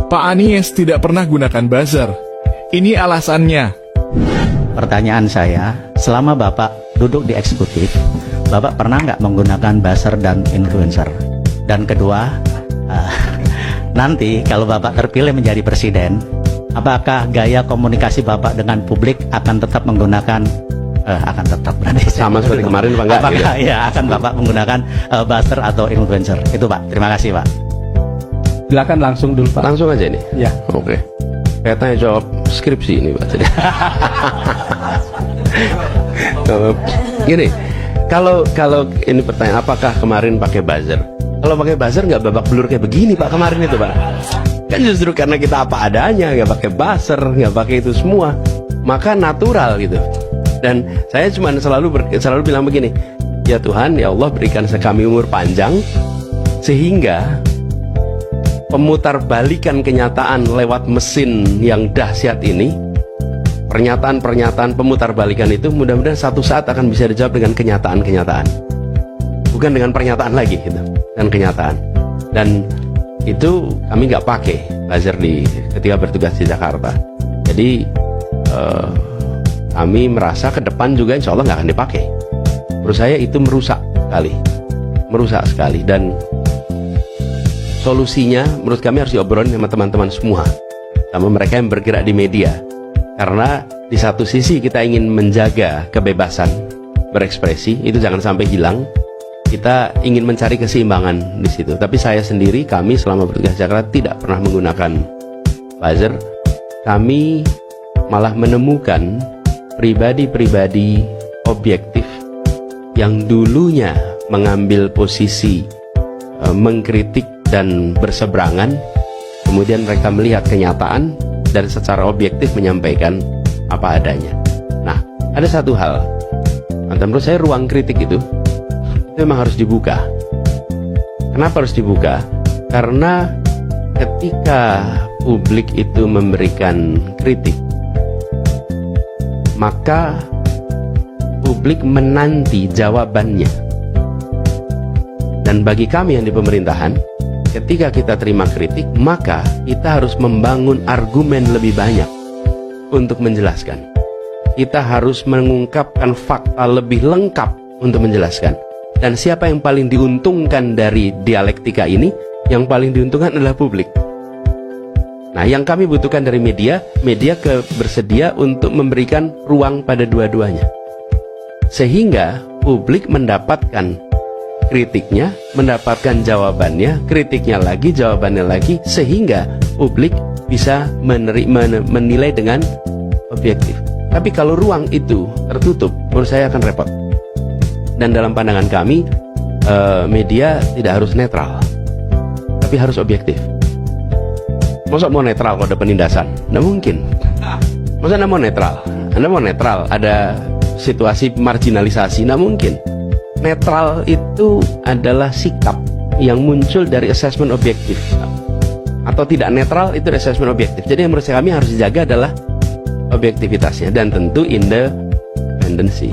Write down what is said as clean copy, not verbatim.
Pak Anies tidak pernah gunakan buzzer. Ini alasannya. Pertanyaan saya, selama Bapak duduk di eksekutif, Bapak pernah nggak menggunakan buzzer dan influencer? Dan kedua, nanti kalau Bapak terpilih menjadi presiden, apakah gaya komunikasi Bapak dengan publik akan tetap menggunakan akan tetap berarti sama seperti kemarin Pak, enggak? Apakah ya akan Bapak menggunakan buzzer atau influencer? Itu Pak. Terima kasih Pak. Silakan langsung dulu Pak. Langsung aja ini. Ya. Oke. Saya tanya jawab skripsi ini Pak. Gini, kalau ini pertanyaan, apakah kemarin pakai buzzer? Kalau pakai buzzer nggak babak belur kayak begini Pak kemarin itu Pak. Kan justru karena kita apa adanya, nggak pakai buzzer, nggak pakai itu semua, maka natural gitu. Dan saya cuma selalu bilang begini, ya Tuhan, ya Allah berikan kami umur panjang sehingga pemutarbalikan kenyataan lewat mesin yang dahsyat ini, pernyataan-pernyataan pemutarbalikan itu mudah-mudahan satu saat akan bisa dijawab dengan kenyataan-kenyataan, bukan dengan pernyataan lagi gitu, dan kenyataan. Dan itu kami nggak pakai buzzer ketika bertugas di Jakarta. Jadi kami merasa ke depan juga insya Allah nggak akan dipakai. Menurut saya itu merusak sekali, dan solusinya menurut kami harus diobrolin sama teman-teman semua, sama mereka yang bergerak di media. Karena di satu sisi kita ingin menjaga kebebasan berekspresi, itu jangan sampai hilang. Kita ingin mencari keseimbangan di situ. Tapi saya sendiri, kami selama bertugas di Jakarta tidak pernah menggunakan buzzer. Kami malah menemukan pribadi-pribadi objektif yang dulunya mengambil posisi mengkritik dan berseberangan, kemudian mereka melihat kenyataan dan secara objektif menyampaikan apa adanya. Nah, ada satu hal, menurut saya ruang kritik itu memang harus dibuka. Kenapa harus dibuka? Karena ketika publik itu memberikan kritik, maka publik menanti jawabannya. Dan bagi kami yang di pemerintahan, ketika kita terima kritik, maka kita harus membangun argumen lebih banyak untuk menjelaskan. Kita harus mengungkapkan fakta lebih lengkap untuk menjelaskan. Dan siapa yang paling diuntungkan dari dialektika ini? Yang paling diuntungkan adalah publik. Nah, yang kami butuhkan dari media bersedia untuk memberikan ruang pada dua-duanya. Sehingga publik mendapatkan kritiknya, mendapatkan jawabannya, kritiknya lagi, jawabannya lagi, sehingga publik bisa menilai dengan objektif. Tapi kalau ruang itu tertutup, menurut saya akan repot. Dan dalam pandangan kami, media tidak harus netral, tapi harus objektif. Masa mau netral kalau ada penindasan? Nggak mungkin. Masa Anda mau netral? Anda mau netral, ada situasi marginalisasi? Nggak mungkin. Netral itu adalah sikap yang muncul dari assessment objektif. Atau tidak netral itu assessment objektif. Jadi yang menurut kami harus dijaga adalah objektivitasnya dan tentu independensi.